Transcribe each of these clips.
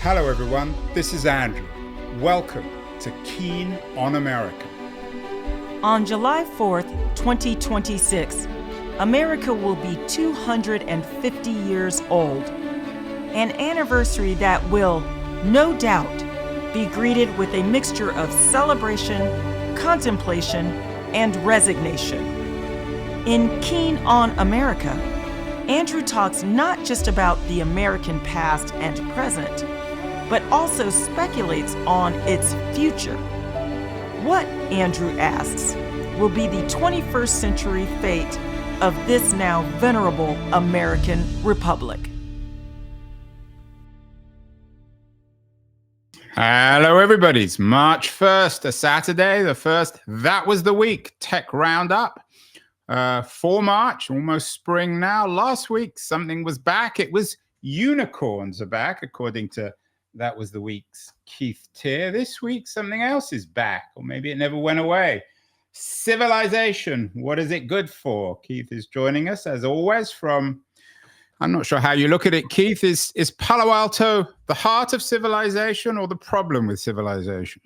Hello everyone, this is Andrew. Welcome to Keen on America. On July 4th, 2026, America will be 250 years old. An anniversary that will, no doubt, be greeted with a mixture of celebration, contemplation, and resignation. In Keen on America, Andrew talks not just about the American past and present, but also speculates on its future. What, Andrew asks, will be the 21st century fate of this now venerable American Republic? Hello everybody, it's March 1st, a Saturday, the first, that was the week, tech roundup. For March, almost spring now. Last week, something was back. It was unicorns are back, according to That Was the Week's Keith Tier. This week, something else is back, or maybe it never went away. Civilization, what is it good for? Keith is joining us, as always, from, I'm not sure how you look at it, Keith. Is Palo Alto the heart of civilization or the problem with civilization?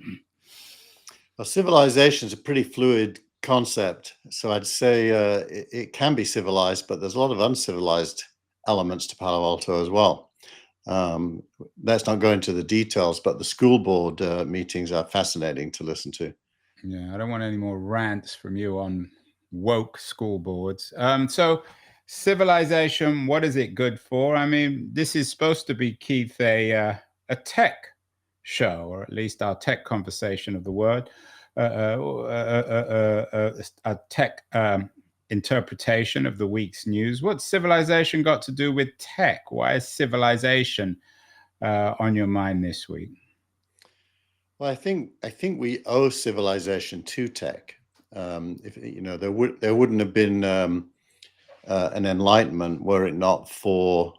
Well, civilization is a pretty fluid concept. So I'd say it can be civilized, but there's a lot of uncivilized elements to Palo Alto as well. Let's not go into the details, but the school board meetings are fascinating to listen to. Yeah, I don't want any more rants from you on woke school boards. So civilization, what is it good for? I mean, this is supposed to be, Keith, a tech show, or at least our tech conversation of the word. A tech interpretation of the week's news. What's civilization got to do with tech? Why is civilization on your mind this week? Well, I think we owe civilization to tech. If you know, there wouldn't have been an enlightenment were it not for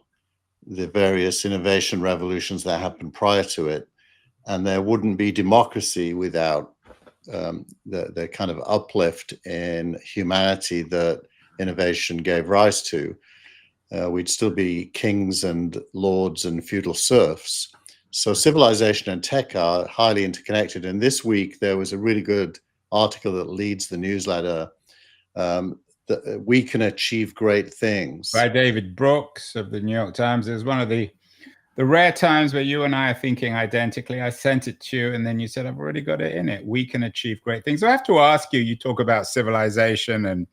the various innovation revolutions that happened prior to it, and there wouldn't be democracy without the kind of uplift in humanity that innovation gave rise to. We'd still be kings and lords and feudal serfs. So civilization and tech are highly interconnected. And this week, there was a really good article that leads the newsletter, that we can achieve great things. By David Brooks of the New York Times. It was one of the rare times where you and I are thinking identically. I sent it to you, and then you said, I've already got it in it. We can achieve great things. So I have to ask you, you talk about civilization and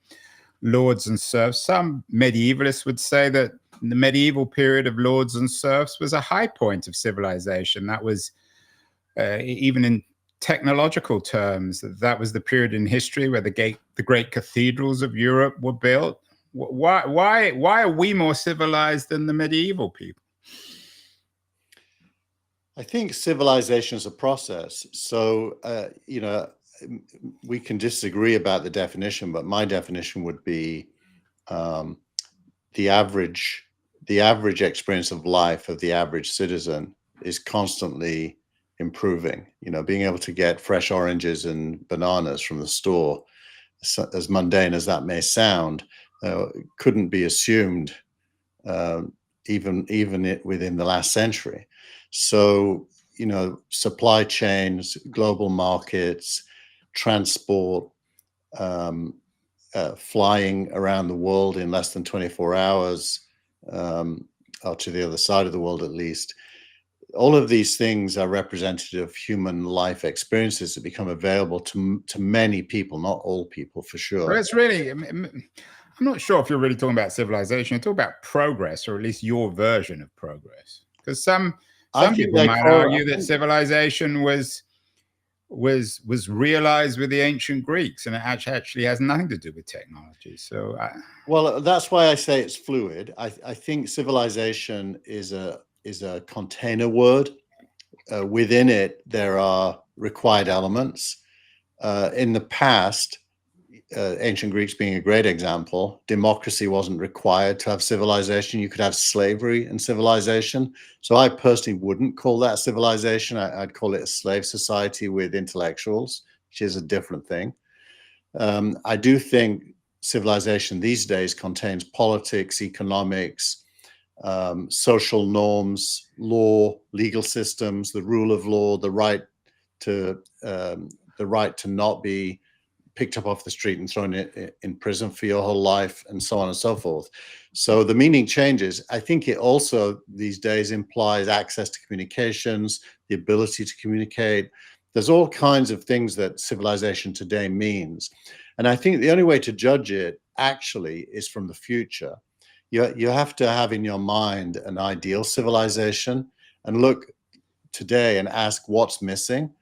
lords and serfs. Some medievalists would say that the medieval period of lords and serfs was a high point of civilization. That was, even in technological terms, that was the period in history where the great cathedrals of Europe were built. Why are we more civilized than the medieval people? I think civilization is a process. So, we can disagree about the definition, but my definition would be the average experience of life of the average citizen is constantly improving. You know, being able to get fresh oranges and bananas from the store, as mundane as that may sound, couldn't be assumed even within the last century. So, you know, supply chains, global markets, transport, flying around the world in less than 24 hours, or to the other side of the world at least. All of these things are representative of human life experiences that become available to many people, not all people for sure. Well, it's really, I'm not sure if you're really talking about civilization. You're talking about progress, or at least your version of progress. Because some people might argue that civilization was realized with the ancient Greeks, and it actually has nothing to do with technology. So, well, that's why I say it's fluid. I think civilization is a container word. Within it, there are required elements. In the past, ancient Greeks being a great example, democracy wasn't required to have civilization. You could have slavery and civilization. So I personally wouldn't call that civilization. I'd call it a slave society with intellectuals, which is a different thing. I do think civilization these days contains politics, economics, social norms, law, legal systems, the rule of law, the right to not be picked up off the street and thrown in prison for your whole life, and so on and so forth. So the meaning changes. I think it also these days implies access to communications, the ability to communicate. There's all kinds of things that civilization today means. And I think the only way to judge it actually is from the future. You have to have in your mind an ideal civilization and look today and ask what's missing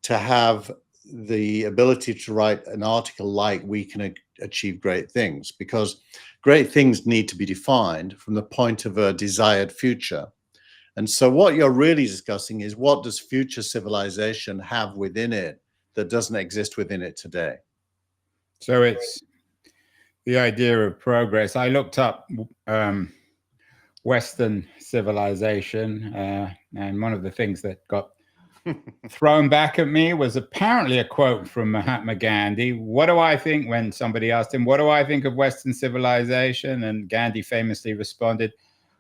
to have the ability to write an article like "We can achieve great things," because great things need to be defined from the point of a desired future. And so what you're really discussing is, what does future civilization have within it that doesn't exist within it today? So it's the idea of progress. I looked up Western civilization, and one of the things that got thrown back at me was apparently a quote from Mahatma Gandhi. What do I think? When somebody asked him, what do I think of Western civilization? And Gandhi famously responded,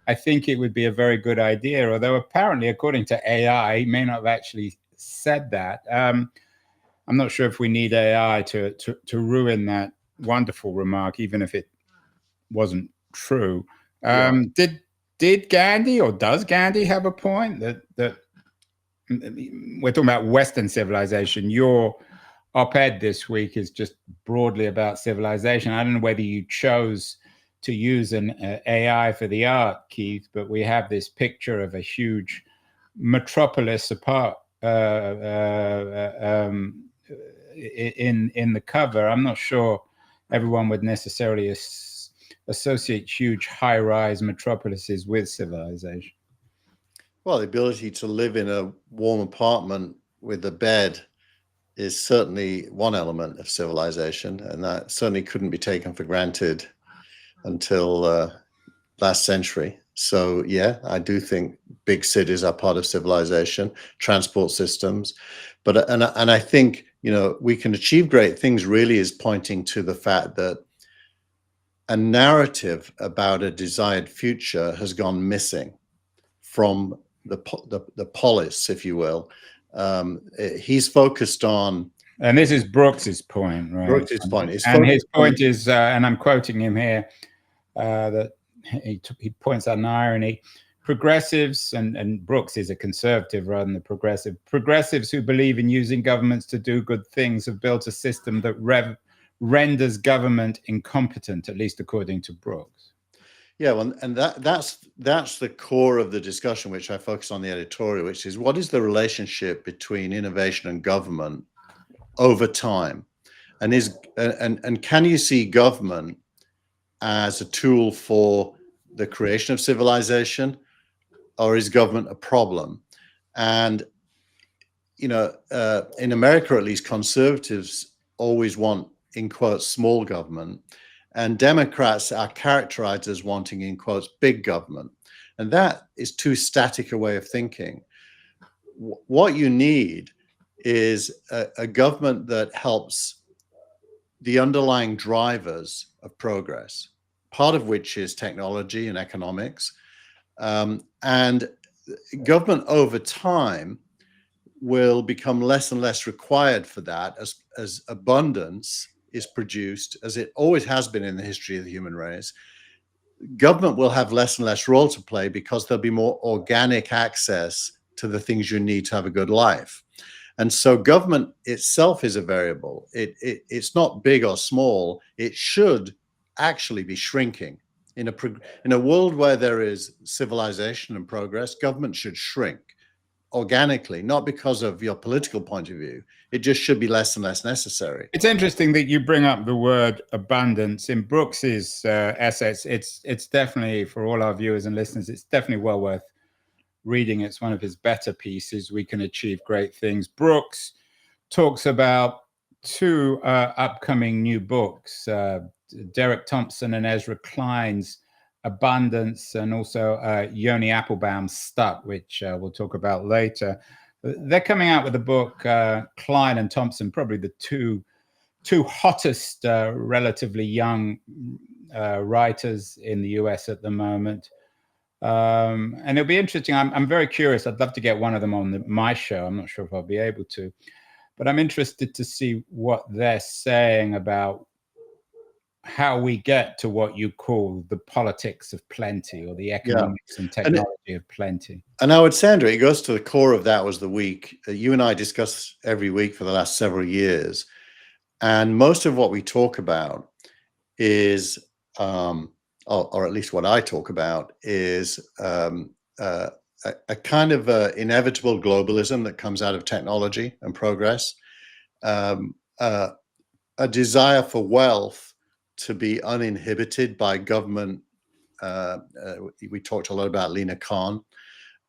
I think it would be a very good idea. Although apparently, according to AI, he may not have actually said that. I'm not sure if we need AI to ruin that wonderful remark, even if it wasn't true. Did Gandhi, or does Gandhi have a point that we're talking about Western civilization? Your op-ed this week is just broadly about civilization. I don't know whether you chose to use an AI for the art, Keith, but we have this picture of a huge metropolis apart in the cover. I'm not sure everyone would necessarily associate huge high-rise metropolises with civilization. Well, the ability to live in a warm apartment with a bed is certainly one element of civilization, and that certainly couldn't be taken for granted until last century. So yeah, I do think big cities are part of civilization, transport systems, but and I think, you know, we can achieve great things really is pointing to the fact that a narrative about a desired future has gone missing from the polis, if you will. He's focused on, and this is Brooks's point, right? Brooks's point. And his point is, and I'm quoting him here, that he points out an irony. Progressives, and Brooks is a conservative rather than a progressive. Progressives who believe in using governments to do good things have built a system that renders government incompetent, at least according to Brooks. Yeah, well, and that's the core of the discussion, which I focus on the editorial, which is, what is the relationship between innovation and government over time, and can you see government as a tool for the creation of civilization, or is government a problem? And you know, in America, at least, conservatives always want, in quotes, small government. And Democrats are characterized as wanting, in quotes, big government. And that is too static a way of thinking. What you need is a government that helps the underlying drivers of progress, part of which is technology and economics. And government over time will become less and less required for that as abundance is produced, as it always has been in the history of the human race. Government will have less and less role to play because there'll be more organic access to the things you need to have a good life. And so government itself is a variable. It's not big or small. It should actually be shrinking. In a world where there is civilization and progress, government should shrink organically, not because of your political point of view. It just should be less and less necessary. It's interesting that you bring up the word abundance in Brooks's essays. It's definitely, for all our viewers and listeners, it's definitely well worth reading. It's one of his better pieces. We Can Achieve Great Things. Brooks talks about two upcoming new books, Derek Thompson and Ezra Klein's Abundance, and also Yoni Applebaum's Stuck, which we'll talk about later. They're coming out with a book, Klein and Thompson, probably the two hottest relatively young writers in the US at the moment. And it'll be interesting. I'm very curious. I'd love to get one of them on my show. I'm not sure if I'll be able to, but I'm interested to see what they're saying about how we get to what you call the politics of plenty, or the economics and technology of plenty. And I would say, Andrew, it goes to the core of that was the week. You and I discuss every week for the last several years. And most of what we talk about is, or at least what I talk about, is a kind of inevitable globalism that comes out of technology and progress, a desire for wealth to be uninhibited by government. We talked a lot about Lena Khan.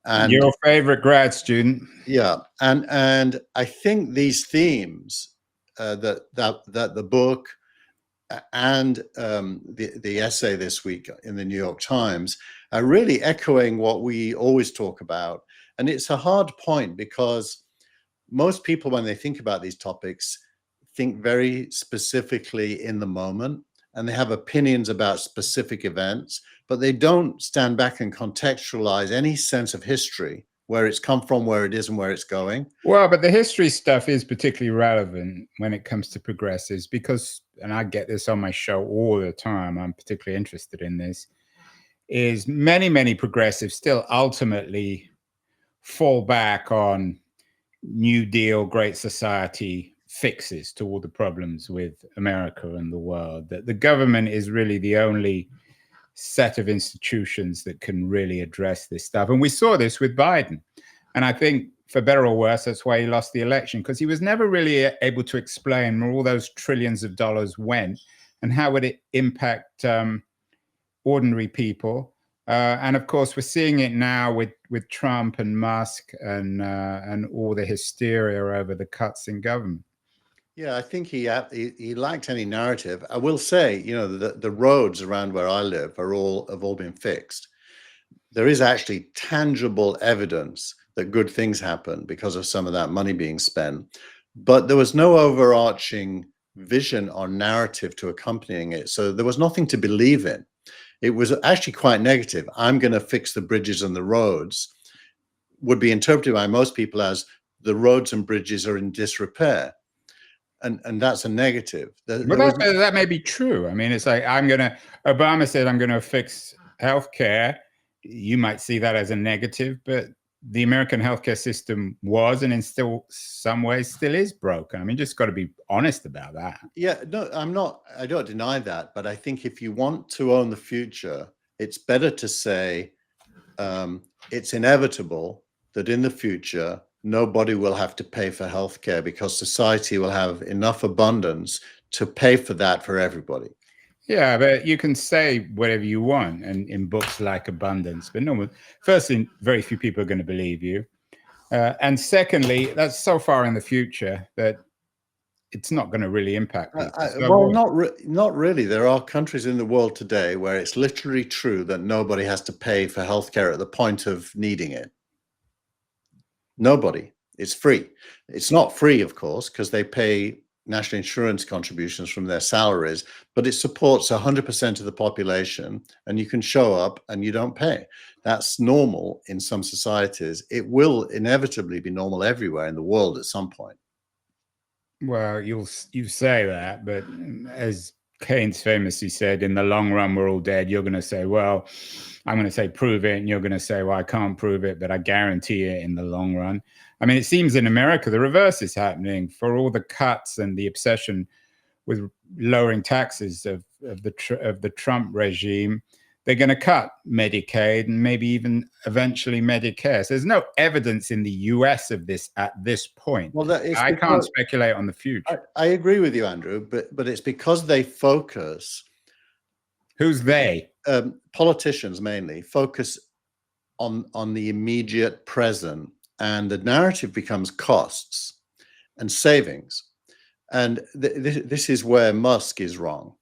And your favorite grad student. Yeah. And I think these themes that the book and the essay this week in the New York Times are really echoing what we always talk about. And it's a hard point because most people, when they think about these topics, think very specifically in the moment, and they have opinions about specific events, but they don't stand back and contextualize any sense of history, where it's come from, where it is, and where it's going. Well, but the history stuff is particularly relevant when it comes to progressives because, and I get this on my show all the time, I'm particularly interested in this, is many progressives still ultimately fall back on New Deal, Great Society fixes to all the problems with America and the world. That the government is really the only set of institutions that can really address this stuff. And we saw this with Biden. And I think, for better or worse, that's why he lost the election, because he was never really able to explain where all those trillions of dollars went and how would it impact ordinary people. And of course, we're seeing it now with Trump and Musk and all the hysteria over the cuts in government. Yeah, I think he lacked any narrative. I will say, you know, the roads around where I live have all been fixed. There is actually tangible evidence that good things happen because of some of that money being spent, but there was no overarching vision or narrative to accompanying it. So there was nothing to believe in. It was actually quite negative. I'm going to fix the bridges and the roads would be interpreted by most people as the roads and bridges are in disrepair. And that's a negative. That may be true. I mean, it's like, Obama said, I'm going to fix healthcare. You might see that as a negative, but the American healthcare system was, and in still some ways still is broken. I mean, just got to be honest about that. Yeah, no, I don't deny that. But I think if you want to own the future, it's better to say it's inevitable that in the future, nobody will have to pay for healthcare because society will have enough abundance to pay for that for everybody. Yeah, but you can say whatever you want and in books like Abundance, but firstly, very few people are going to believe you. And secondly, that's so far in the future that it's not going to really impact people. Well, not really. There are countries in the world today where it's literally true that nobody has to pay for healthcare at the point of needing it. Nobody. It's free. It's not free, of course, because they pay national insurance contributions from their salaries, but it supports 100% of the population, and you can show up and you don't pay. That's normal in some societies. It will inevitably be normal everywhere in the world at some point. Well, you say that, but as Keynes famously said, in the long run, we're all dead. You're going to say, well, I'm going to say, prove it. And you're going to say, well, I can't prove it, but I guarantee it in the long run. I mean, it seems in America, the reverse is happening. For all the cuts and the obsession with lowering taxes of the Trump regime, they're going to cut Medicaid and maybe even eventually Medicare. So there's no evidence in the US of this at this point. Well, I can't speculate on the future. I agree with you, Andrew, but it's because they focus. Who's they? Politicians mainly focus on the immediate present, and the narrative becomes costs and savings. And this is where Musk is wrong.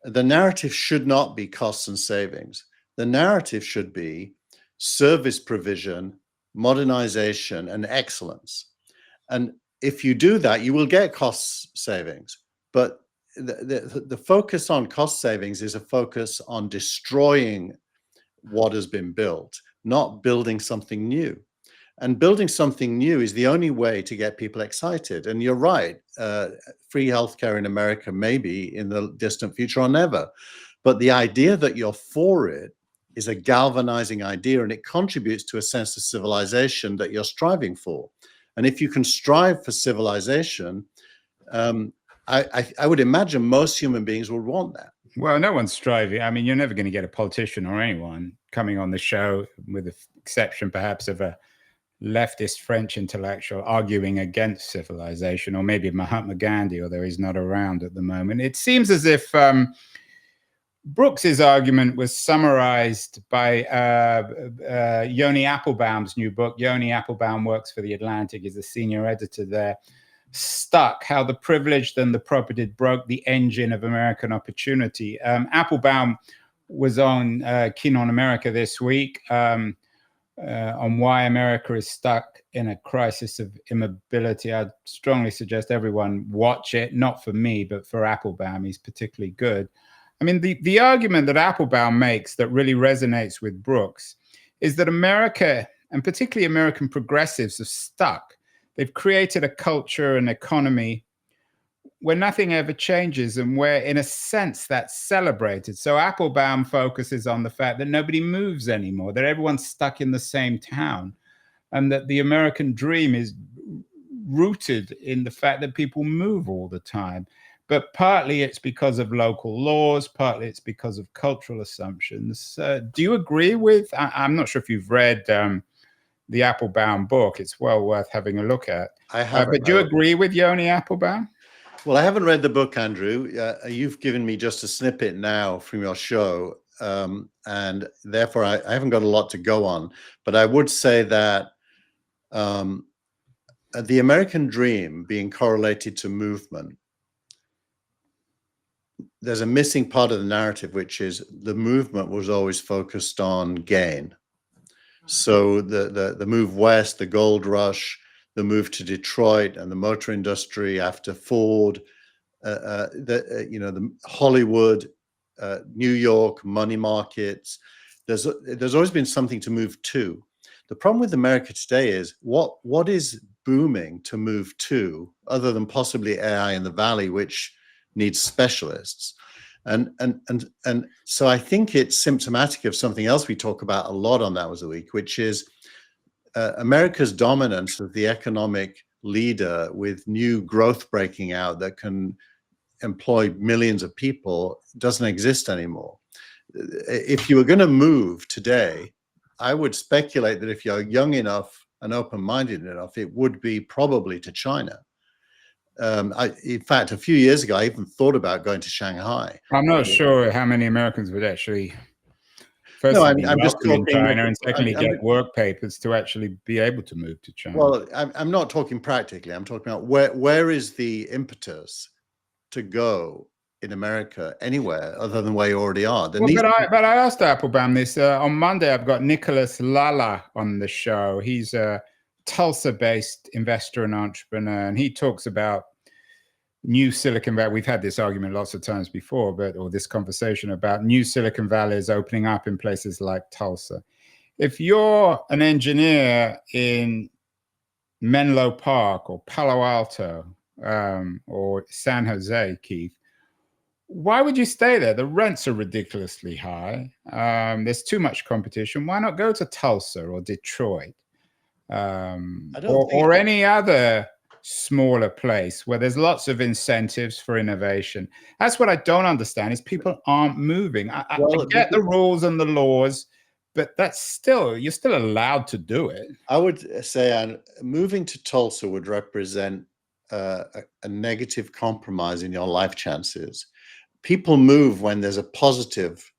The narrative should not be costs and savings. The narrative should be service provision, modernization, and excellence. And if you do that, you will get cost savings. But the focus on cost savings is a focus on destroying what has been built, not building something new. And building something new is the only way to get people excited. And you're right, free healthcare in America maybe in the distant future or never. But the idea that you're for it is a galvanizing idea, and it contributes to a sense of civilization that you're striving for. And if you can strive for civilization, I would imagine most human beings would want that. Well, no one's striving. I mean, you're never going to get a politician or anyone coming on the show, with the exception perhaps of a leftist French intellectual, arguing against civilization, or maybe Mahatma Gandhi, although he's not around at the moment. It seems as if Brooks's argument was summarized by Yoni Applebaum's new book. Yoni Applebaum works for The Atlantic, is the senior editor there. Stuck, How the Privileged and the Propertied Broke the Engine of American Opportunity. Applebaum was on Keen on America this week on why America is stuck in a crisis of immobility. I'd strongly suggest everyone watch it, not for me, but for Applebaum. He's particularly good. I mean, the argument that Applebaum makes that really resonates with Brooks is that America, and particularly American progressives, are stuck. They've created a culture and economy where nothing ever changes, and where, in a sense, that's celebrated. So Applebaum focuses on the fact that nobody moves anymore, that everyone's stuck in the same town, and that the American dream is rooted in the fact that people move all the time. But partly it's because of local laws, partly it's because of cultural assumptions. Do you agree with, I'm not sure if you've read the Applebaum book. It's well worth having a look at. I haven't. But do you agree with Yoni Applebaum? Well, I haven't read the book, Andrew. You've given me just a snippet now from your show, and therefore I haven't got a lot to go on. But I would say that the American dream being correlated to movement, there's a missing part of the narrative, which is the movement was always focused on gain. So the move west, the gold rush, the move to Detroit and the motor industry after Ford, the Hollywood, New York, money markets. There's always been something to move to. The problem with America today is what is booming to move to, other than possibly AI in the Valley, which needs specialists. And so I think it's symptomatic of something else we talk about a lot on That Was a Week, which is America's dominance as the economic leader with new growth breaking out that can employ millions of people doesn't exist anymore. If you were going to move today, I would speculate that if you're young enough and open-minded enough, it would be probably to China. In fact, a few years ago, I even thought about going to Shanghai. I'm not sure how many Americans would actually, I'm just talking in China, and secondly, get work papers to actually be able to move to China. Well, I'm not talking practically. I'm talking about where is the impetus to go in America anywhere other than where you already are. But I asked Applebaum this on Monday. I've got Nicholas Lala on the show. He's a Tulsa-based investor and entrepreneur, and he talks about new Silicon Valley. We've had this argument lots of times before, or this conversation about new Silicon Valley is opening up in places like Tulsa. If you're an engineer in Menlo Park or Palo Alto or San Jose, Keith, why would you stay there? The rents are ridiculously high. There's too much competition. Why not go to Tulsa or Detroit? Or any other smaller place where there's lots of incentives for innovation. That's what I don't understand, is people aren't moving. I get the rules and the laws, but you're still allowed to do it. I would say moving to Tulsa would represent a negative compromise in your life chances. People move when there's a positive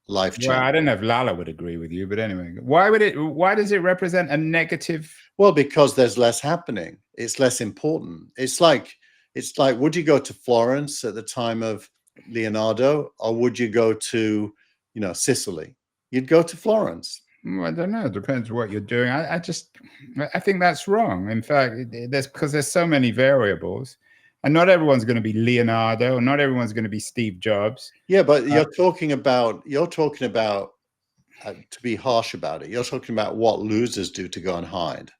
life change. Well, I don't know if Lala would agree with you, but anyway, why does it represent a negative? Well, because there's less happening. It's less important. It's like, would you go to Florence at the time of Leonardo, or would you go to, Sicily? You'd go to Florence. Well, I don't know. It depends what you're doing. I think that's wrong. In fact, because there's so many variables. And not everyone's going to be Leonardo, not everyone's going to be Steve Jobs. Yeah, but you're talking about to be harsh about it. You're talking about what losers do to go and hide.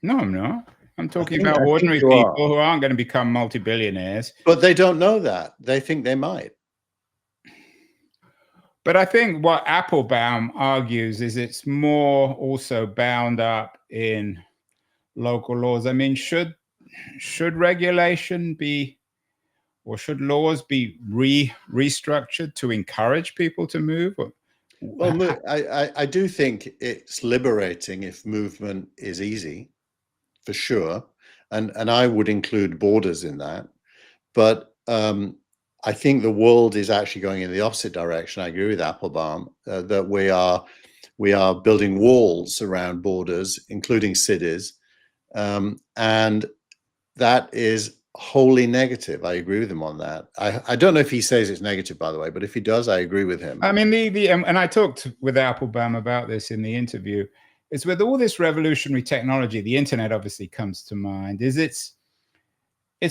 No, I'm not. I'm talking I about think ordinary you are. people who aren't going to become multi-billionaires. But they don't know that. They think they might. But I think what Applebaum argues is it's more also bound up in local laws. I mean, should regulation be, or should laws be restructured to encourage people to move? Well, I do think it's liberating if movement is easy, for sure, and I would include borders in that. But I think the world is actually going in the opposite direction. I agree with Applebaum that we are building walls around borders, including cities, and that is wholly negative. I agree with him on that. I don't know if he says it's negative, by the way, but if he does, I agree with him. I mean, and I talked with Applebaum about this in the interview. It's with all this revolutionary technology, the internet obviously comes to mind. It's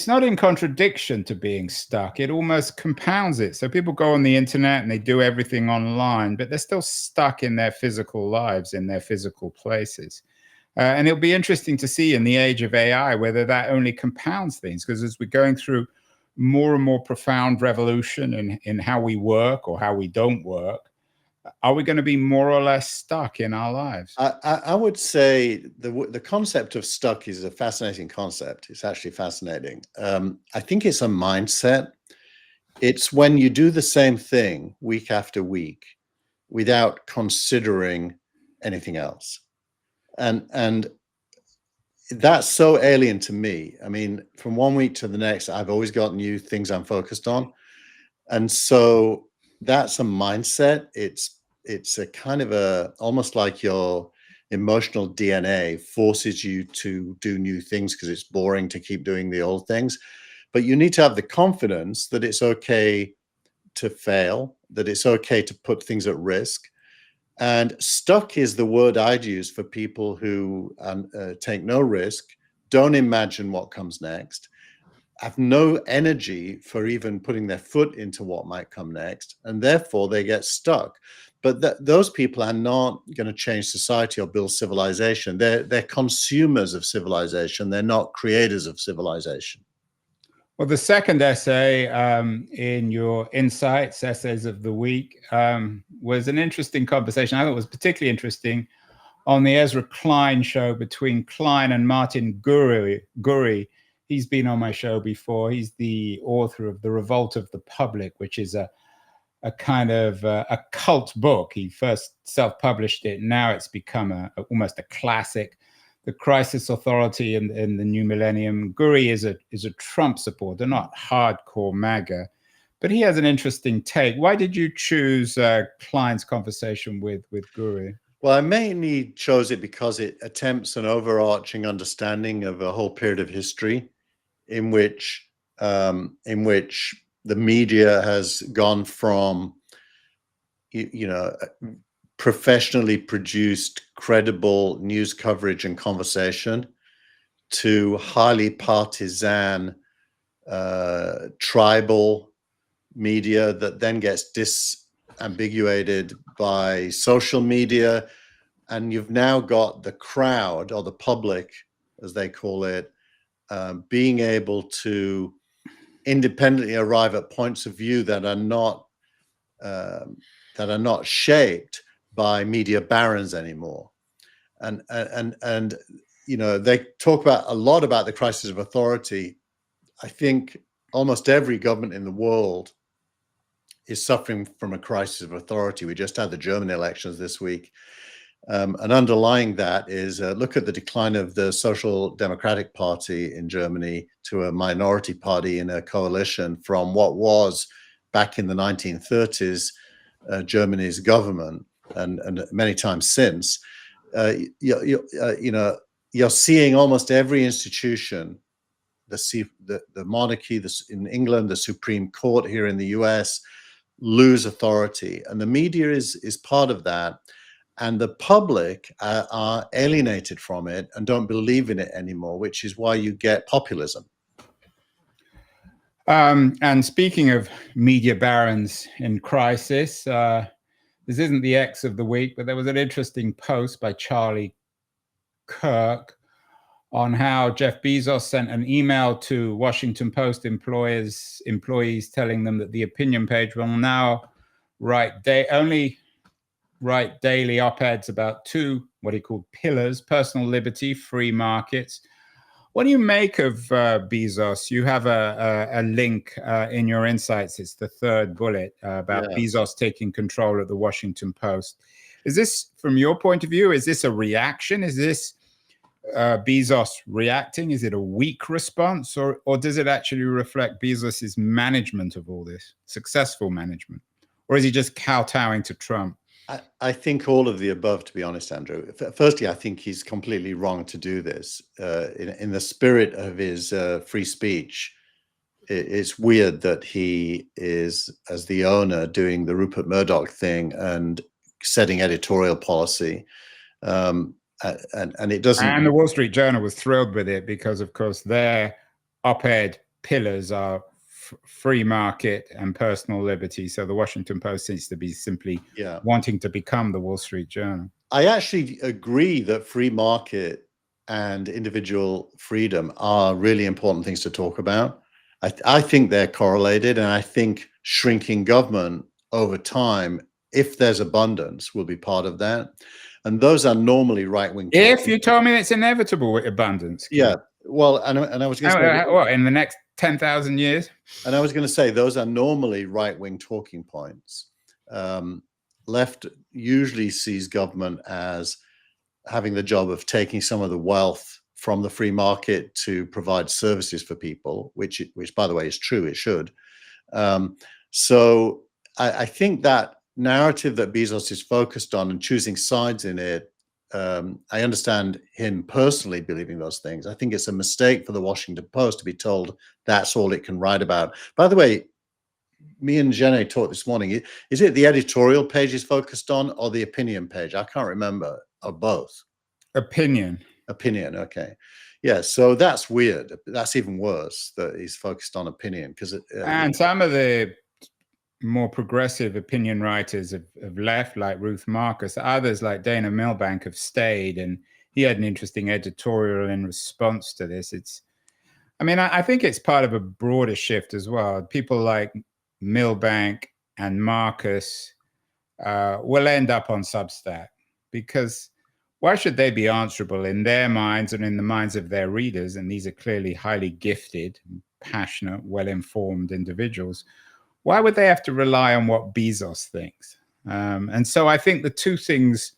not in contradiction to being stuck. It almost compounds it. So people go on the internet and they do everything online, but they're still stuck in their physical lives, in their physical places. And it'll be interesting to see in the age of AI whether that only compounds things, because as we're going through more and more profound revolution in how we work or how we don't work, are we going to be more or less stuck in our lives? I would say the concept of stuck is a fascinating concept. It's actually fascinating. I think it's a mindset. It's when you do the same thing week after week without considering anything else. And that's so alien to me. I mean, from one week to the next, I've always got new things I'm focused on. And so that's a mindset. It's a kind of almost like your emotional DNA forces you to do new things because it's boring to keep doing the old things. But you need to have the confidence that it's okay to fail, that it's okay to put things at risk. And stuck is the word I'd use for people who take no risk, don't imagine what comes next, have no energy for even putting their foot into what might come next, and therefore they get stuck. But those people are not going to change society or build civilization. They're consumers of civilization. They're not creators of civilization. Well, the second essay in your Insights, Essays of the Week, was an interesting conversation. I thought it was particularly interesting on the Ezra Klein show between Klein and Martin Gurri. He's been on my show before. He's the author of The Revolt of the Public, which is a kind of a cult book. He first self-published it. Now it's become almost a classic. The Crisis Authority in the New Millennium. Gurri is a Trump supporter, not hardcore MAGA, but he has an interesting take. Why did you choose Klein's conversation with Gurri? Well, I mainly chose it because it attempts an overarching understanding of a whole period of history in which the media has gone from, professionally produced, credible news coverage and conversation to highly partisan, tribal media that then gets disambiguated by social media. And you've now got the crowd, or the public, as they call it, being able to independently arrive at points of view that are not shaped by media barons anymore. And they talk a lot about the crisis of authority. I think almost every government in the world is suffering from a crisis of authority. We just had the German elections this week. And underlying that is look at the decline of the Social Democratic Party in Germany to a minority party in a coalition from what was back in the 1930s Germany's government, and many times since. You're seeing almost every institution, the monarchy, in England, the Supreme Court here in the US, lose authority, and the media is part of that. And the public are alienated from it and don't believe in it anymore, which is why you get populism. And speaking of media barons in crisis, the this isn't the X of the week, but there was an interesting post by Charlie Kirk on how Jeff Bezos sent an email to Washington Post employees telling them that the opinion page will now only write daily op-eds about two, what he called pillars: personal liberty, free markets. What do you make of Bezos? You have a link in your insights. It's the third bullet about Bezos taking control of the Washington Post. Is this, from your point of view, is this a reaction? Is this Bezos reacting? Is it a weak response, or does it actually reflect Bezos's management of all this, successful management? Or is he just kowtowing to Trump? I think all of the above, to be honest, Andrew. Firstly, I think he's completely wrong to do this. In the spirit of his free speech, it's weird that he is, as the owner, doing the Rupert Murdoch thing and setting editorial policy. And it doesn't. And the Wall Street Journal was thrilled with it because, of course, their op-ed pillars are free market and personal liberty. So the Washington Post seems to be simply wanting to become the Wall Street Journal. I actually agree that free market and individual freedom are really important things to talk about. I think they're correlated, and I think shrinking government over time, if there's abundance, will be part of that. And those are normally right-wing. If you told me it's inevitable with abundance. Yeah. Well, and I was going to say, what, in the next 10,000 years? And I was going to say, those are normally right-wing talking points. Left usually sees government as having the job of taking some of the wealth from the free market to provide services for people, which by the way is true, it should. So I think that narrative that Bezos is focused on and choosing sides in it, I understand him personally believing those things. I think it's a mistake for the Washington Post to be told that's all it can write about. By the way, me and Jenny talked this morning. Is it the editorial page is focused on, or the opinion page? I can't remember, or both. Opinion. Okay. Yeah, so that's weird. That's even worse that he's focused on opinion, because and some of the more progressive opinion writers have left, like Ruth Marcus. Others, like Dana Milbank, have stayed, and he had an interesting editorial in response to this. I think it's part of a broader shift as well. People like Milbank and Marcus will end up on Substack, because why should they be answerable in their minds and in the minds of their readers? And these are clearly highly gifted, passionate, well-informed individuals. Why would they have to rely on what Bezos thinks? And so I think the two things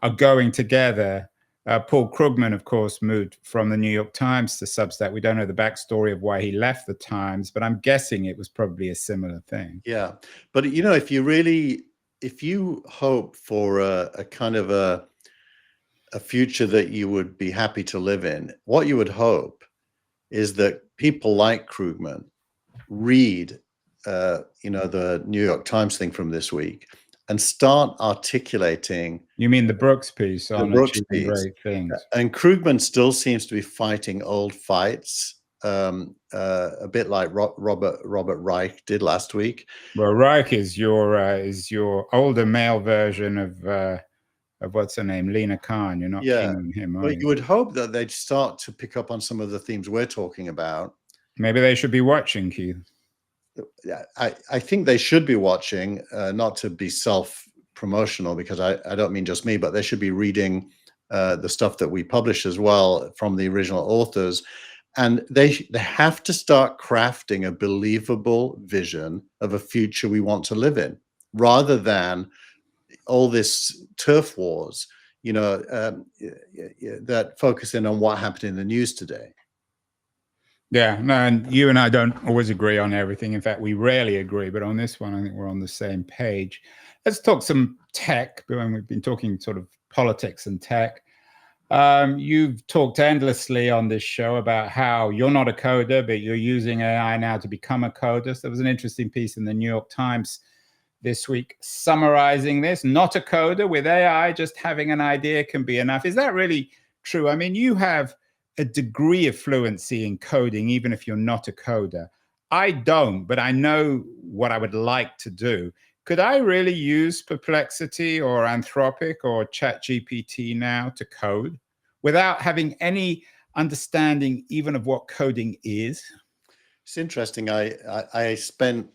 are going together. Paul Krugman, of course, moved from the New York Times to Substack. We don't know the backstory of why he left the Times, but I'm guessing it was probably a similar thing. Yeah. But, if you hope for a kind of a future that you would be happy to live in, what you would hope is that people like Krugman read the New York Times thing from this week and start articulating. You mean the Brooks piece on achieving great things? And Krugman still seems to be fighting old fights, a bit like Robert Reich did last week. Well, Reich is your older male version of what's her name, Lena Khan. You're not keen on him, are you? You would hope that they'd start to pick up on some of the themes we're talking about. Maybe they should be watching, Keith. I think they should be watching, not to be self-promotional, because I don't mean just me, but they should be reading the stuff that we publish as well from the original authors. And they have to start crafting a believable vision of a future we want to live in, rather than all this turf wars, that focus in on what happened in the news today. Yeah, no, and you and I don't always agree on everything. In fact, we rarely agree, but on this one, I think we're on the same page. Let's talk some tech, when we've been talking sort of politics and tech. You've talked endlessly on this show about how you're not a coder, but you're using AI now to become a coder. So there was an interesting piece in the New York Times this week summarizing this. Not a coder with AI, just having an idea can be enough. Is that really true? I mean, you have a degree of fluency in coding, even if you're not a coder. I don't, but I know what I would like to do. could I really use Perplexity or Anthropic or ChatGPT now to code without having any understanding even of what coding is? It's interesting. I spent,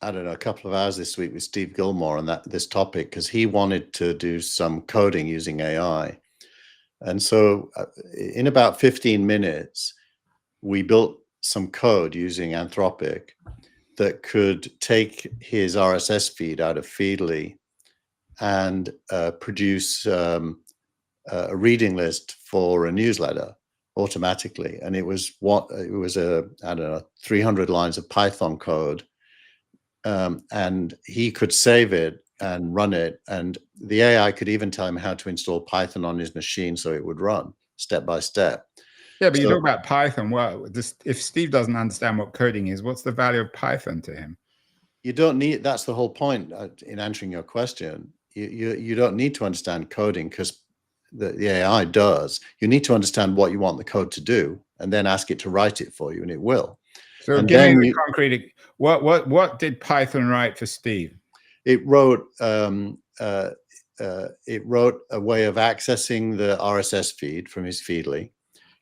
I don't know, a couple of hours this week with Steve Gilmore on this topic because he wanted to do some coding using AI. And so in about 15 minutes, we built some code using Anthropic that could take his RSS feed out of Feedly and produce a reading list for a newsletter automatically. And it was I don't know, 300 lines of Python code. And he could save it and run it. And the AI could even tell him how to install Python on his machine so it would run step by step. Yeah, but you talk about Python. Well, if Steve doesn't understand what coding is, what's the value of Python to him? You don't need, that's the whole point in answering your question. You don't need to understand coding because the AI does. You need to understand what you want the code to do and then ask it to write it for you, and it will. So and give me the concrete. What did Python write for Steve? It wrote a way of accessing the RSS feed from his Feedly,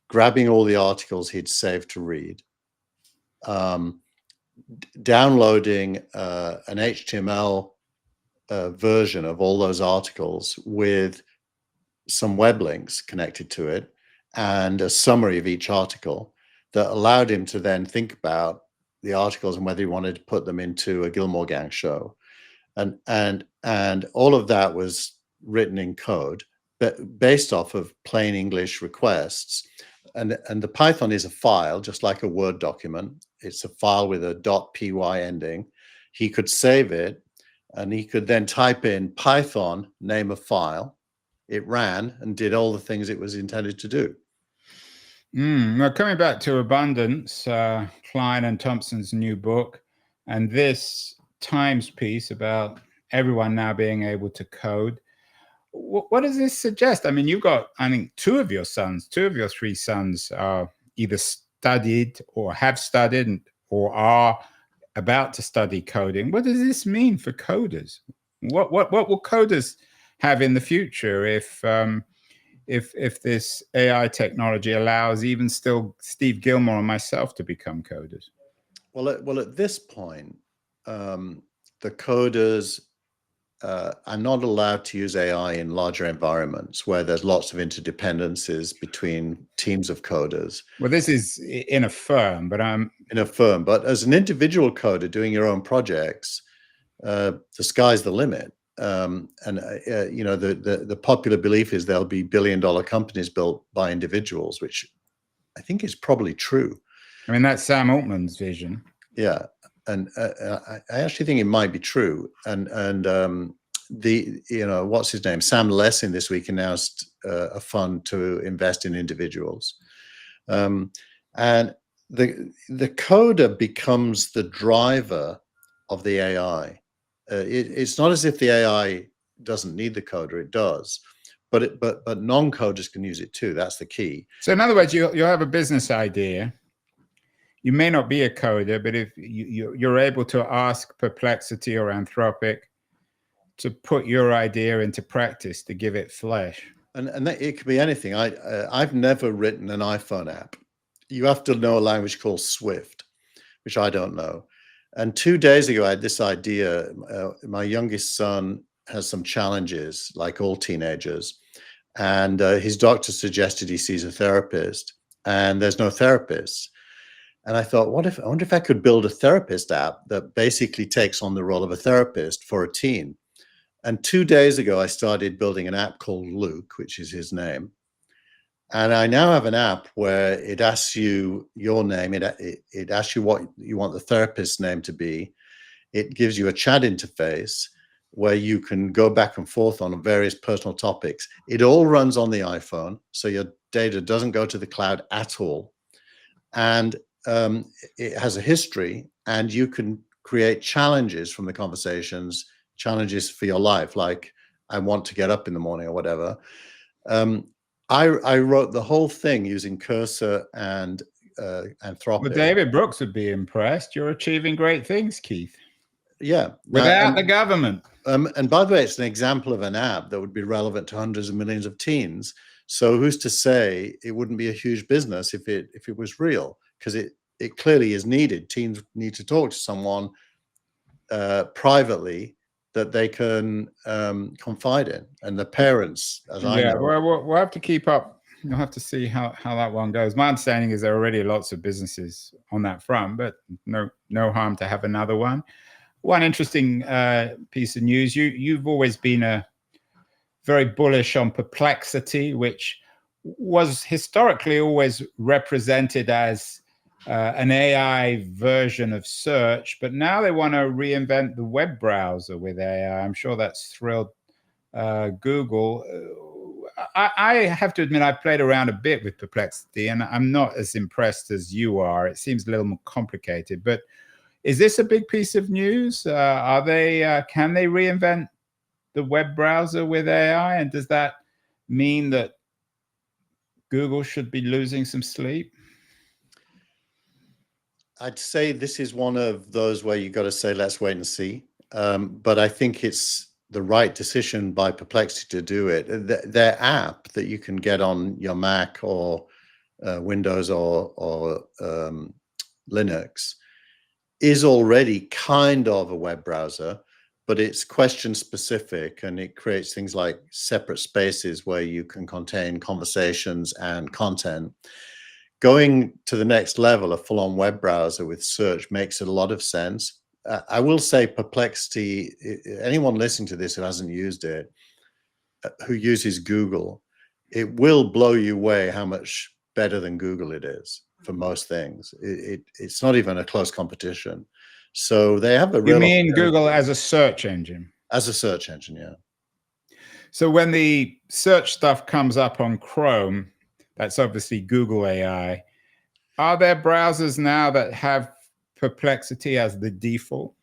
grabbing all the articles he'd saved to read, downloading an HTML version of all those articles with some web links connected to it and a summary of each article that allowed him to then think about the articles and whether he wanted to put them into a Gilmore Gang show. And all of that was written in code, but based off of plain English requests. And the Python is a file, just like a Word document. It's a file with a .py ending. He could save it, and he could then type in Python, name of file. It ran and did all the things it was intended to do. Now, coming back to Abundance, Klein and Thompson's new book, and this Times piece about everyone now being able to code. What does this suggest? I mean, you've got, I think, two of your three sons are either studied or have studied or are about to study coding. What does this mean for coders? What will coders have in the future if this AI technology allows even still Steve Gilmore and myself to become coders? Well, at this point, the coders are not allowed to use AI in larger environments where there's lots of interdependencies between teams of coders. Well, this is in a firm, but in a firm. But as an individual coder doing your own projects, the sky's the limit. You know, the popular belief is there'll be billion-dollar companies built by individuals, which I think is probably true. I mean, that's Sam Altman's vision. Yeah, and I actually think it might be true. And you know, what's his name? Sam Lessin this week announced a fund to invest in individuals, and the coder becomes the driver of the AI. It's not as if the AI doesn't need the coder; it does, but non-coders can use it too. That's the key. So, in other words, you have a business idea. You may not be a coder, but if you're able to ask Perplexity or Anthropic to put your idea into practice, to give it flesh. And that, it could be anything. I've never written an iPhone app. You have to know a language called Swift, which I don't know. And 2 days ago, I had this idea. My youngest son has some challenges, like all teenagers. And his doctor suggested he sees a therapist, and there's no therapist. And I thought, I wonder if I could build a therapist app that basically takes on the role of a therapist for a teen. And 2 days ago, I started building an app called Luke, which is his name. And I now have an app where it asks you your name. It asks you what you want the therapist's name to be. It gives you a chat interface where you can go back and forth on various personal topics. It all runs on the iPhone, so your data doesn't go to the cloud at all. And it has a history, and you can create challenges from the conversations, challenges for your life, like I want to get up in the morning or whatever. I wrote the whole thing using Cursor and Anthropic. Well, David Brooks would be impressed. You're achieving great things, Keith. Yeah. Without the government. And by the way, it's an example of an app that would be relevant to hundreds of millions of teens. So who's to say it wouldn't be a huge business if it was real? Because it clearly is needed. Teens need to talk to someone privately that they can confide in, and the parents, as I know. Well, we'll have to keep up. You'll have to see how that one goes. My understanding is there are already lots of businesses on that front, but no harm to have another one. One interesting piece of news, you've always been very bullish on Perplexity, which was historically always represented as an AI version of search, but now they want to reinvent the web browser with AI. I'm sure that's thrilled Google. I have to admit, I've played around a bit with Perplexity, and I'm not as impressed as you are. It seems a little more complicated, but is this a big piece of news? Can they reinvent the web browser with AI? And does that mean that Google should be losing some sleep? I'd say this is one of those where you got to say, let's wait and see. But I think it's the right decision by Perplexity to do it. Their app that you can get on your Mac or Windows or Linux is already kind of a web browser, but it's question specific, and it creates things like separate spaces where you can contain conversations and content. Going to the next level, a full-on web browser with search, makes a lot of sense. I will say Perplexity, anyone listening to this who hasn't used it, who uses Google, it will blow you away how much better than Google it is for most things. It's not even a close competition. So they have a real... You mean Google as a search engine? As a search engine, yeah. So when the search stuff comes up on Chrome, that's obviously Google AI. Are there browsers now that have Perplexity as the default?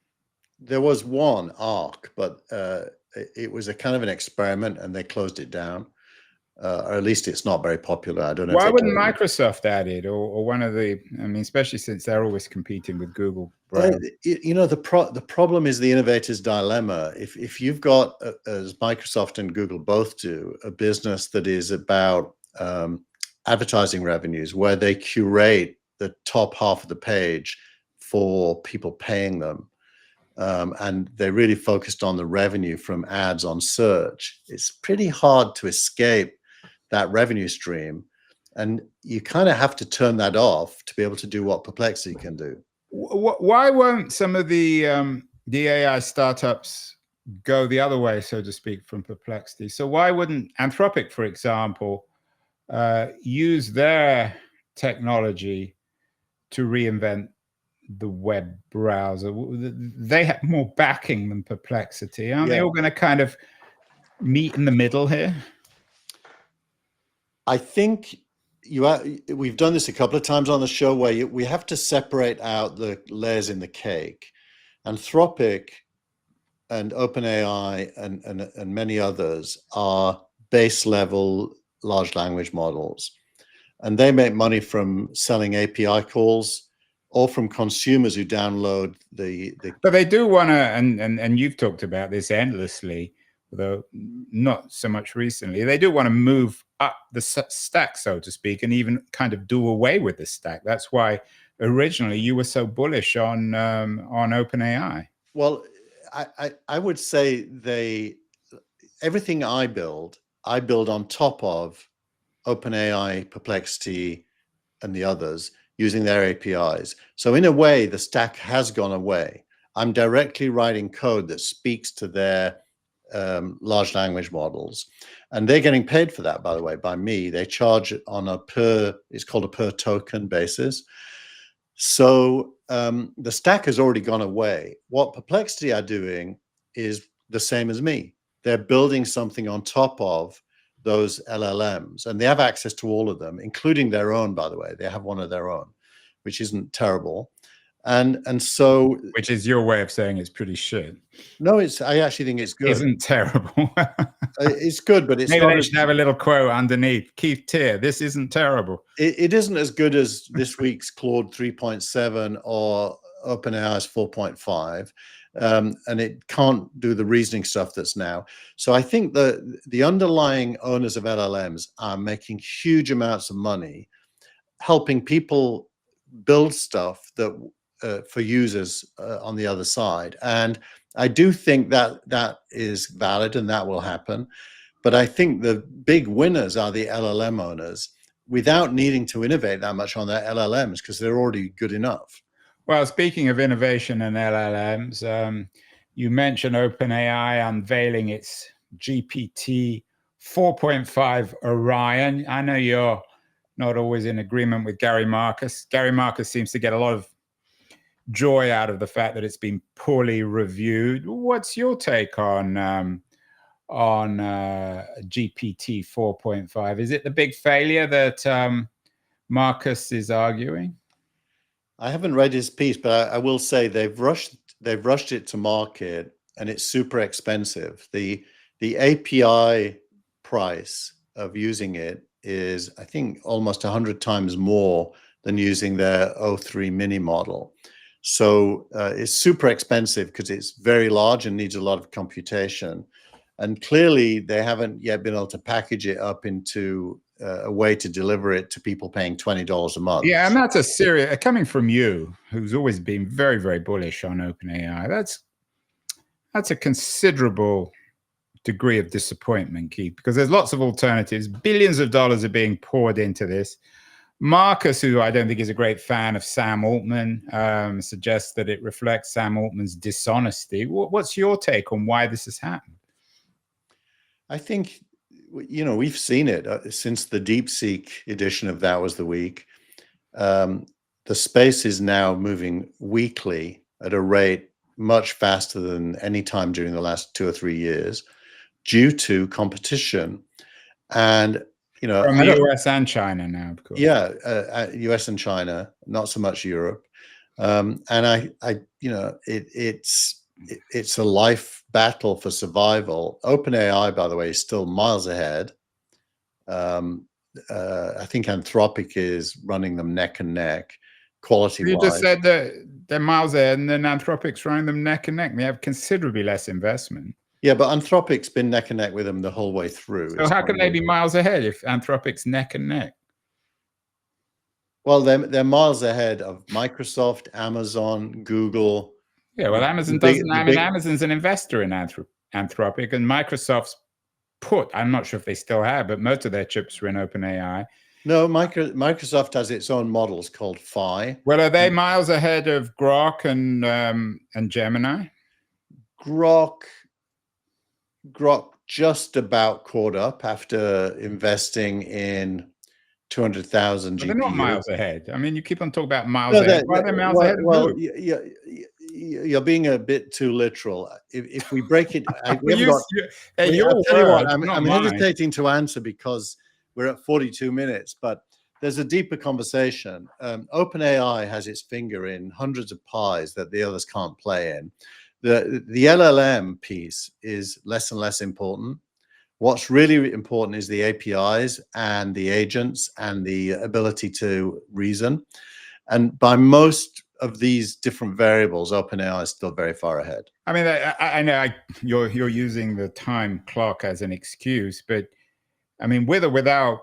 There was one, Arc, but it was a kind of an experiment, and they closed it down. Or at least it's not very popular. I don't know. Why wouldn't Microsoft add it, or one of the? I mean, especially since they're always competing with Google. You know, the problem is the innovator's dilemma. If you've got, as Microsoft and Google both do, a business that is about advertising revenues, where they curate the top half of the page for people paying them, and they really focused on the revenue from ads on search, it's pretty hard to escape that revenue stream, and you kind of have to turn that off to be able to do what Perplexity can do. Why won't some of the AI startups go the other way, so to speak, from Perplexity? So why wouldn't Anthropic, for example, use their technology to reinvent the web browser? They have more backing than Perplexity. Aren't they all going to kind of meet in the middle here? I think we've done this a couple of times on the show, where we have to separate out the layers in the cake. Anthropic and OpenAI and many others are base level large language models, and they make money from selling API calls or from consumers who download the But they do want to, and you've talked about this endlessly, though not so much recently. They do want to move up the stack, so to speak, and even kind of do away with the stack. That's why originally you were so bullish on OpenAI. Well, I would say everything I build on top of OpenAI, Perplexity, and the others, using their APIs. So in a way, the stack has gone away. I'm directly writing code that speaks to their large language models, and they're getting paid for that, by the way, by me. They charge on it's called a per token basis. So the stack has already gone away. What Perplexity are doing is the same as me. They're building something on top of those LLMs, and they have access to all of them, including their own, by the way. They have one of their own, which isn't terrible. And so, which is your way of saying it's pretty shit. No, I actually think it's good. Isn't terrible. It's good, but it's maybe not. They should have a little quote underneath. Keith Tier, this isn't terrible. It isn't as good as this week's Claude 3.7 or OpenAI's 4.5. and it can't do the reasoning stuff that's now. So I think the underlying owners of LLMs are making huge amounts of money helping people build stuff that for users on the other side. And I do think that is valid and that will happen. But I think the big winners are the LLM owners without needing to innovate that much on their LLMs because they're already good enough. Well, speaking of innovation and LLMs, you mentioned OpenAI unveiling its GPT 4.5 Orion. I know you're not always in agreement with Gary Marcus. Gary Marcus seems to get a lot of joy out of the fact that it's been poorly reviewed. What's your take on GPT 4.5? Is it the big failure that Marcus is arguing? I haven't read his piece, but I will say they've rushed it to market, and it's super expensive. The API price of using it is, I think, almost 100 times more than using their O3 mini model. So it's super expensive because it's very large and needs a lot of computation. And clearly, they haven't yet been able to package it up into a way to deliver it to people paying $20 a month. Yeah, and that's a serious, coming from you, who's always been very, very bullish on OpenAI. That's a considerable degree of disappointment, Keith, because there's lots of alternatives. Billions of dollars are being poured into this. Marcus, who I don't think is a great fan of Sam Altman, suggests that it reflects Sam Altman's dishonesty. What's your take on why this has happened? I think, we've seen it since the DeepSeek edition of That Was the Week. The space is now moving weekly at a rate much faster than any time during the last 2 or 3 years due to competition. And, from the US and China now, of course. Yeah, US and China, not so much Europe. And it's a life battle for survival. OpenAI, by the way, is still miles ahead. I think Anthropic is running them neck and neck, quality-wise. You just said that they're miles ahead, and then Anthropic's running them neck and neck. They have considerably less investment. Yeah, but Anthropic's been neck and neck with them the whole way through. So how can they be miles ahead if Anthropic's neck and neck? Well, they're miles ahead of Microsoft, Amazon, Google. Yeah, well, Amazon doesn't. Amazon's an investor in Anthropic, and Microsoft's I'm not sure if they still have, but most of their chips are in OpenAI. No, Microsoft has its own models called Phi. Well, are they miles ahead of Grok and Gemini? Grok just about caught up after investing in 200,000 GPUs. They're not miles ahead. I mean, you keep on talking about miles ahead. Why are they miles ahead? Well, you're being a bit too literal. If we break it, I'll tell you what, I'm hesitating to answer because we're at 42 minutes, but there's a deeper conversation. OpenAI has its finger in hundreds of pies that the others can't play in. The LLM piece is less and less important. What's really important is the APIs and the agents and the ability to reason. And by most of these different variables, OpenAI is still very far ahead. I mean, I know you're using the time clock as an excuse, but I mean, with or without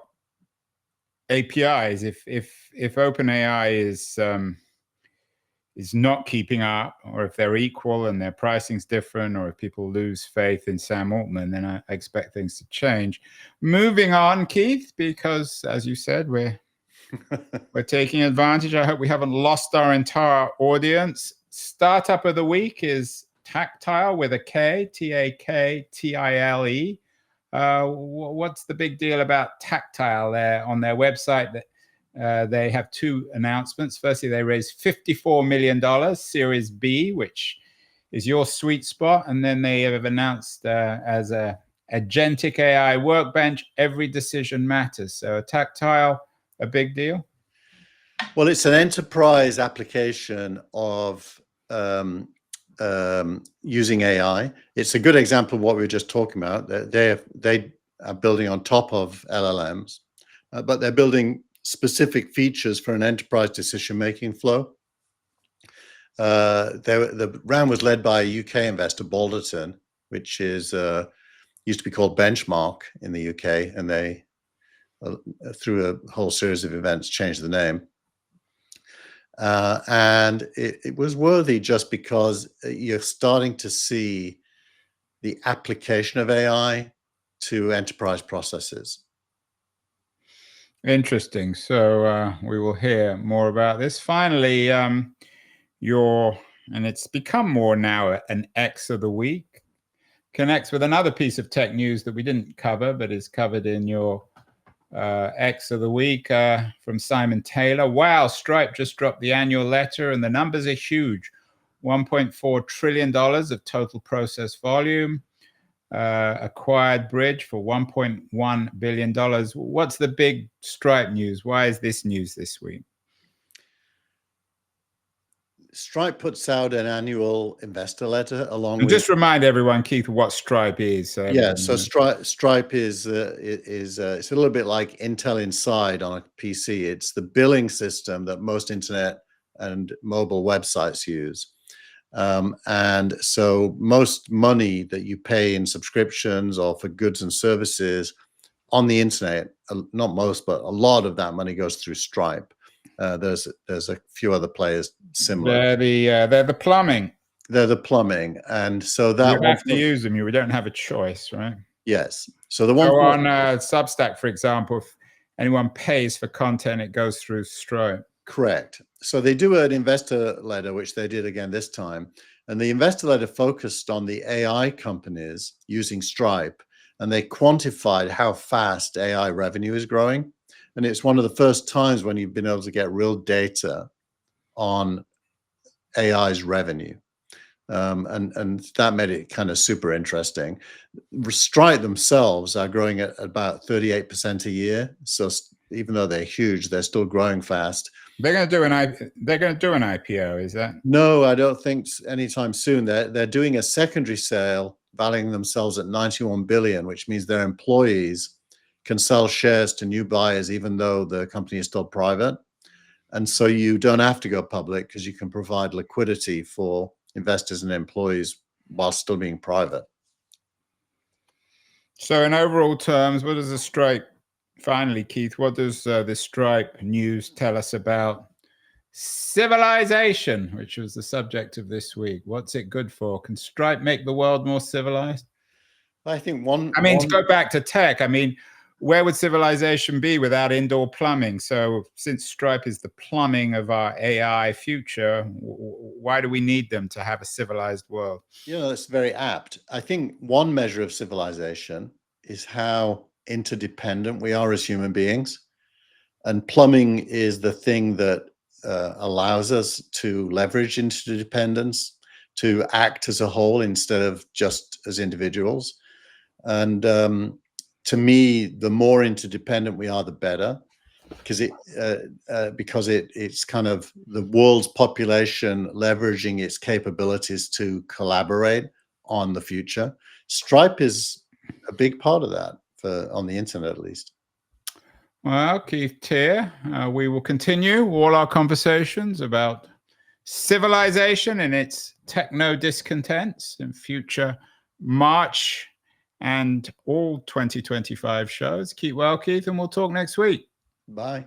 APIs, if OpenAI is not keeping up, or if they're equal and their pricing's different, or if people lose faith in Sam Altman, then I expect things to change. Moving on, Keith, because as you said, we're taking advantage. I hope we haven't lost our entire audience. Startup of the week is Tactile with a K, Taktile. What's the big deal about Tactile there on their website? That they have 2 announcements. Firstly, they raised $54 million, Series B, which is your sweet spot. And then they have announced as a agentic AI workbench, every decision matters. So Tactile, a big deal? Well, it's an enterprise application of using AI. It's a good example of what we were just talking about. They are building on top of LLMs, but they're building specific features for an enterprise decision-making flow. The round was led by a UK investor, Balderton, which is used to be called Benchmark in the UK, and they, through a whole series of events, changed the name. And it was worthy just because you're starting to see the application of AI to enterprise processes. Interesting. So we will hear more about this. Finally, and it's become more now an X of the week, connects with another piece of tech news that we didn't cover, but is covered in your X of the week from Simon Taylor. Wow, Stripe just dropped the annual letter, and the numbers are huge. $1.4 trillion of total process volume. Acquired Bridge for $1.1 billion. What's the big Stripe news? Why is this news this week? Stripe puts out an annual investor letter along with. Just remind everyone, Keith, what Stripe is. Yeah, so Stripe is it's a little bit like Intel Inside on a PC. It's the billing system that most internet and mobile websites use. And so most money that you pay in subscriptions or for goods and services on the internet, not most, but a lot of that money goes through Stripe. There's a few other players similar. They're the plumbing. They're the plumbing, and so that you have to use them. We don't have a choice, right? Yes. So the one go on Substack, for example, if anyone pays for content, it goes through Stripe. Correct. So they do an investor letter, which they did again this time. And the investor letter focused on the AI companies using Stripe, and they quantified how fast AI revenue is growing. And it's one of the first times when you've been able to get real data on AI's revenue. And that made it kind of super interesting. Stripe themselves are growing at about 38% a year. So even though they're huge, they're still growing fast. They're going to do an IPO, is that? No, I don't think anytime soon. They're doing a secondary sale, valuing themselves at 91 billion, which means their employees can sell shares to new buyers, even though the company is still private. And so you don't have to go public because you can provide liquidity for investors and employees while still being private. So in overall terms, what does the Stripe, finally, Keith, what does the Stripe news tell us about civilization, which was the subject of this week? What's it good for? Can Stripe make the world more civilized? I think to go back to tech, where would civilization be without indoor plumbing? So since Stripe is the plumbing of our AI future, why do we need them to have a civilized world? That's very apt. I think one measure of civilization is how interdependent we are as human beings. And plumbing is the thing that allows us to leverage interdependence, to act as a whole instead of just as individuals. And to me, the more interdependent we are, the better, because it's kind of the world's population leveraging its capabilities to collaborate on the future. Stripe is a big part of that, on the internet at least. Well, Keith Teare, we will continue all our conversations about civilization and its techno discontents in future March and all 2025 shows. Keep well, Keith, and we'll talk next week. Bye.